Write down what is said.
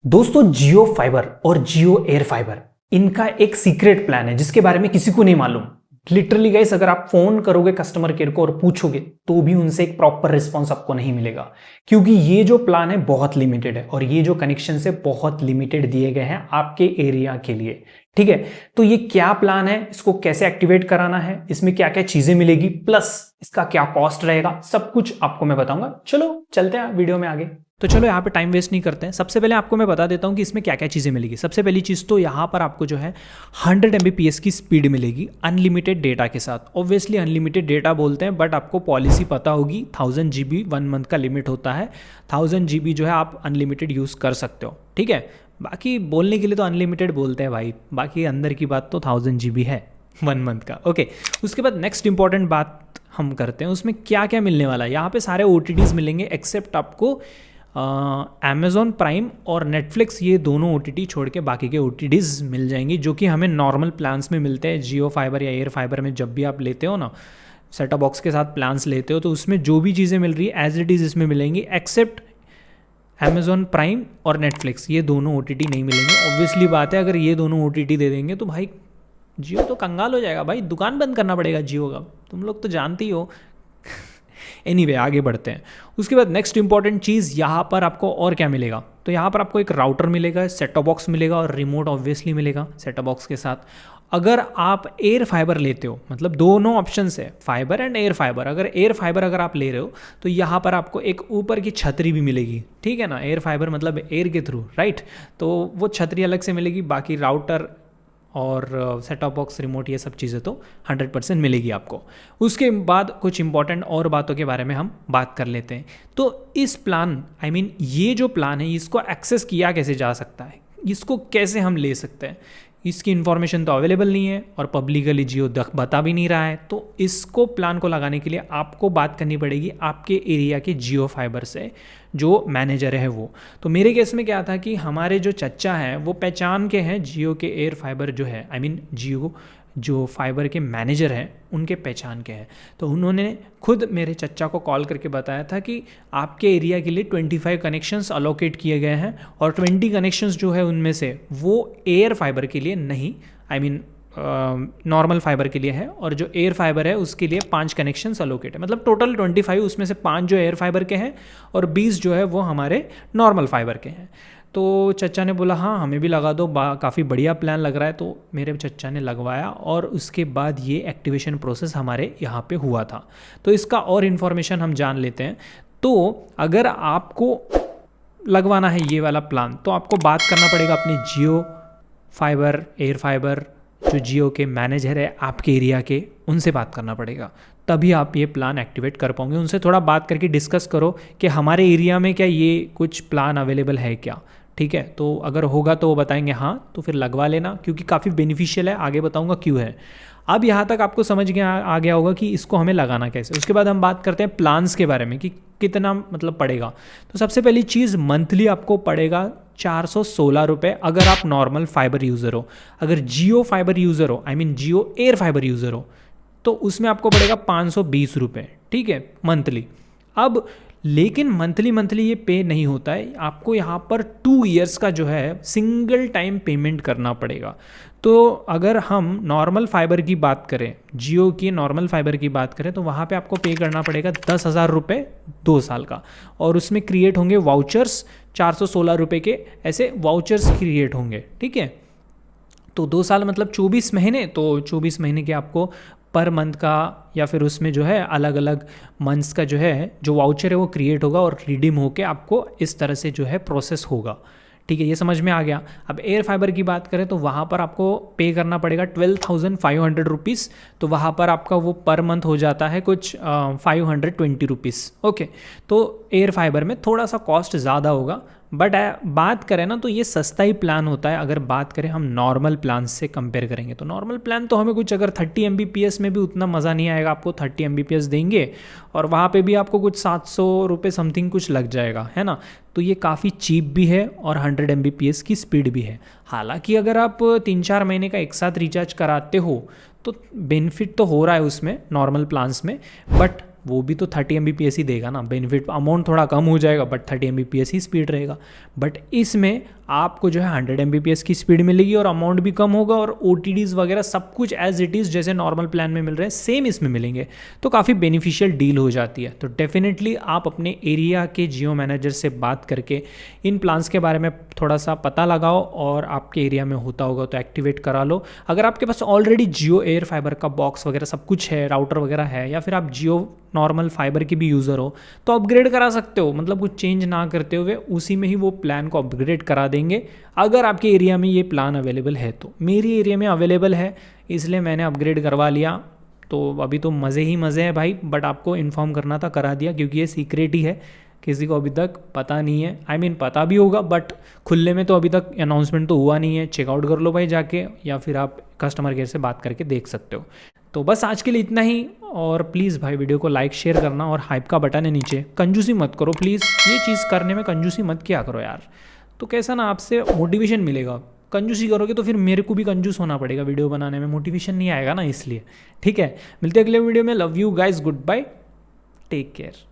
दोस्तों जियो फाइबर और जियो air fibre इनका एक सीक्रेट प्लान है जिसके बारे में किसी को नहीं मालूम। लिटरली गाइस, अगर आप फोन करोगे कस्टमर केयर को और पूछोगे तो भी उनसे एक प्रॉपर रिस्पॉन्स आपको नहीं मिलेगा, क्योंकि ये जो प्लान है बहुत लिमिटेड है और ये जो कनेक्शन है बहुत लिमिटेड दिए गए हैं आपके एरिया के लिए। ठीक है, तो ये क्या प्लान है, इसको कैसे एक्टिवेट कराना है, इसमें क्या क्या चीजें मिलेगी, प्लस इसका क्या कॉस्ट रहेगा, सब कुछ आपको मैं बताऊंगा। चलो चलते हैं वीडियो में आगे। तो चलो यहाँ पे टाइम वेस्ट नहीं करते हैं। सबसे पहले आपको मैं बता देता हूँ कि इसमें क्या क्या चीज़ें मिलेगी। सबसे पहली चीज़ तो यहाँ पर आपको जो है 100 Mbps की स्पीड मिलेगी अनलिमिटेड डेटा के साथ। ऑब्वियसली अनलिमिटेड डेटा बोलते हैं, बट आपको पॉलिसी पता होगी 1000 GB 1 मंथ का लिमिट होता है। 1000 GB जो है आप अनलिमिटेड यूज़ कर सकते हो। ठीक है, बाकी बोलने के लिए तो अनलिमिटेड बोलते हैं भाई, बाकी अंदर की बात तो 1000 GB है 1 मंथ का। ओके, उसके बाद नेक्स्ट इंपॉर्टेंट बात हम करते हैं, उसमें क्या क्या मिलने वाला है। यहाँ पे सारे OTTs मिलेंगे एक्सेप्ट आपको अमेज़ॉन प्राइम और नेटफ्लिक्स, ये दोनों OTT छोड़ के बाकी के OTTs मिल जाएंगी जो कि हमें नॉर्मल प्लान्स में मिलते हैं। जियो फाइबर या एयर फाइबर में जब भी आप लेते हो ना, सेटअप बॉक्स के साथ प्लान्स लेते हो, तो उसमें जो भी चीज़ें मिल रही है एज इट इज़ इसमें मिलेंगी, एक्सेप्ट अमेज़ॉन प्राइम और नेटफ्लिक्स, ये दोनों OTT नहीं मिलेंगे। ऑब्वियसली बात है, अगर ये दोनों OTT दे देंगे तो भाई जियो तो कंगाल हो जाएगा भाई, दुकान बंद करना पड़ेगा जियो का, तुम लोग तो जानती हो। एनीवे आगे बढ़ते हैं। उसके बाद नेक्स्ट इंपॉर्टेंट चीज़ यहाँ पर आपको और क्या मिलेगा, तो यहाँ पर आपको एक राउटर मिलेगा, सेट टॉप बॉक्स मिलेगा और रिमोट ऑब्वियसली मिलेगा सेट टॉप बॉक्स के साथ। अगर आप एयर फाइबर लेते हो, मतलब दोनों ऑप्शंस है, फाइबर एंड एयर फाइबर, अगर एयर फाइबर अगर आप ले रहे हो तो यहाँ पर आपको एक ऊपर की छतरी भी मिलेगी। ठीक है ना, एयर फाइबर मतलब एयर के थ्रू, राइट, तो वो छतरी अलग से मिलेगी। बाकी राउटर और सेट टॉप बॉक्स, रिमोट, ये सब चीज़ें तो 100% मिलेगी आपको। उसके बाद कुछ इंपॉर्टेंट और बातों के बारे में हम बात कर लेते हैं। तो इस प्लान ये जो प्लान है इसको एक्सेस किया कैसे जा सकता है, इसको कैसे हम ले सकते हैं, इसकी इन्फॉर्मेशन तो अवेलेबल नहीं है और पब्लिकली जियो बता भी नहीं रहा है। तो इसको प्लान को लगाने के लिए आपको बात करनी पड़ेगी आपके एरिया के जियो फाइबर से, जो मैनेजर है वो। तो मेरे केस में क्या था कि हमारे जो चच्चा हैं वो पहचान के हैं जियो के एयर फाइबर जो है, जियो जो फाइबर के मैनेजर हैं उनके पहचान के हैं। तो उन्होंने खुद मेरे चच्चा को कॉल करके बताया था कि आपके एरिया के लिए 25 कनेक्शंस अलोकेट किए गए हैं और 20 कनेक्शंस जो है उनमें से वो एयर फाइबर के लिए नहीं, नॉर्मल फाइबर के लिए है, और जो एयर फाइबर है उसके लिए 5 कनेक्शंस अलोकेट है। मतलब टोटल 25, उसमें से 5 जो एयर फाइबर के हैं और 20 जो है वो हमारे नॉर्मल फाइबर के हैं। तो चच्चा ने बोला हाँ हमें भी लगा दो, काफ़ी बढ़िया प्लान लग रहा है। तो मेरे चच्चा ने लगवाया और उसके बाद ये एक्टिवेशन प्रोसेस हमारे यहाँ पे हुआ था। तो इसका और इन्फॉर्मेशन हम जान लेते हैं। तो अगर आपको लगवाना है ये वाला प्लान तो आपको बात करना पड़ेगा अपने जियो फाइबर, एयर फाइबर, जो जियो के मैनेजर है आपके एरिया के, उनसे बात करना पड़ेगा, तभी आप ये प्लान एक्टिवेट कर पाओगे। उनसे थोड़ा बात करके डिस्कस करो कि हमारे एरिया में क्या ये कुछ प्लान अवेलेबल है क्या। ठीक है, तो अगर होगा तो वो बताएंगे हाँ, तो फिर लगवा लेना, क्योंकि काफ़ी बेनिफिशियल है, आगे बताऊंगा क्यों है। अब यहाँ तक आपको समझ आ गया होगा कि इसको हमें लगाना कैसे। उसके बाद हम बात करते हैं प्लान्स के बारे में कि कितना मतलब पड़ेगा। तो सबसे पहली चीज़, मंथली आपको पड़ेगा 416 रुपये अगर आप नॉर्मल फाइबर यूज़र हो। अगर जियो फाइबर यूज़र हो, जियो एयर फाइबर यूज़र हो, तो उसमें आपको पड़ेगा 520 रुपये। ठीक है, मंथली। अब लेकिन मंथली ये पे नहीं होता है, आपको यहाँ पर 2 ईयर्स का जो है सिंगल टाइम पेमेंट करना पड़ेगा। तो अगर हम नॉर्मल फाइबर की बात करें, जियो की नॉर्मल फाइबर की बात करें, तो वहाँ पे आपको पे करना पड़ेगा 10,000 रुपये 2 साल का, और उसमें क्रिएट होंगे वाउचर्स 416 रुपये के, ऐसे वाउचर्स क्रिएट होंगे। ठीक है, तो 2 साल मतलब 24 महीने, तो 24 महीने के आपको पर मंथ का या फिर उसमें जो है अलग अलग मंथ्स का जो है जो वाउचर है वो क्रिएट होगा और रिडीम होके आपको इस तरह से जो है प्रोसेस होगा। ठीक है, ये समझ में आ गया। अब एयर फाइबर की बात करें तो वहाँ पर आपको पे करना पड़ेगा 12,500 रुपीज़। तो वहाँ पर आपका वो पर मंथ हो जाता है कुछ 520 रुपीज़। ओके, तो एयर फाइबर में थोड़ा सा कॉस्ट ज़्यादा होगा, बट बात करें ना तो ये सस्ता ही प्लान होता है। अगर बात करें हम नॉर्मल प्लान से कंपेयर करेंगे तो नॉर्मल प्लान तो हमें कुछ अगर 30 Mbps में भी उतना मज़ा नहीं आएगा, आपको 30 Mbps देंगे और वहाँ पे भी आपको कुछ 700 रुपये समथिंग कुछ लग जाएगा, है ना। तो ये काफ़ी चीप भी है और 100 Mbps की स्पीड भी है। हालांकि अगर आप 3-4 महीने का एक साथ रिचार्ज कराते हो तो बेनिफिट तो हो रहा है उसमें नॉर्मल प्लान्स में, बट वो भी तो 30 Mbps ही देगा ना, बेनिफिट अमाउंट थोड़ा कम हो जाएगा बट 30 Mbps ही स्पीड रहेगा। बट इसमें आपको जो है 100 Mbps की स्पीड मिलेगी और अमाउंट भी कम होगा और OTDs वगैरह सब कुछ एज इट इज़ जैसे नॉर्मल प्लान में मिल रहे हैं सेम इसमें मिलेंगे, तो काफ़ी बेनिफिशियल डील हो जाती है। तो डेफिनेटली आप अपने एरिया के जियो मैनेजर से बात करके इन प्लान्स के बारे में थोड़ा सा पता लगाओ और आपके एरिया में होता होगा तो एक्टिवेट करा लो। अगर आपके पास ऑलरेडी जियो एयर फाइबर का बॉक्स वगैरह सब कुछ है, राउटर वगैरह है, या फिर आप जियो नॉर्मल फाइबर की भी यूज़र हो तो अपग्रेड करा सकते हो, मतलब कुछ चेंज ना करते हुए उसी में ही वो प्लान को अपग्रेड करा देंगे अगर आपके एरिया में ये प्लान अवेलेबल है। तो मेरी एरिया में अवेलेबल है इसलिए मैंने अपग्रेड करवा लिया। तो अभी तो मज़े ही मज़े हैं भाई, बट आपको इन्फॉर्म करना था, करा दिया, क्योंकि ये सीक्रेट ही है, किसी को अभी तक पता नहीं है। आई मीन पता भी होगा बट खुले में तो अभी तक अनाउंसमेंट तो हुआ नहीं है। चेकआउट कर लो भाई जाके, या फिर आप कस्टमर केयर से बात करके देख सकते हो। तो बस आज के लिए इतना ही, और प्लीज़ भाई वीडियो को लाइक शेयर करना और हाइप का बटन है नीचे, कंजूसी मत करो प्लीज़, ये चीज़ करने में कंजूसी मत किया करो यार। तो कैसा ना आपसे मोटिवेशन मिलेगा, कंजूसी करोगे तो फिर मेरे को भी कंजूस होना पड़ेगा वीडियो बनाने में, मोटिवेशन नहीं आएगा ना, इसलिए। ठीक है, मिलते हैं अगले वीडियो में। Love you guys, goodbye, take care.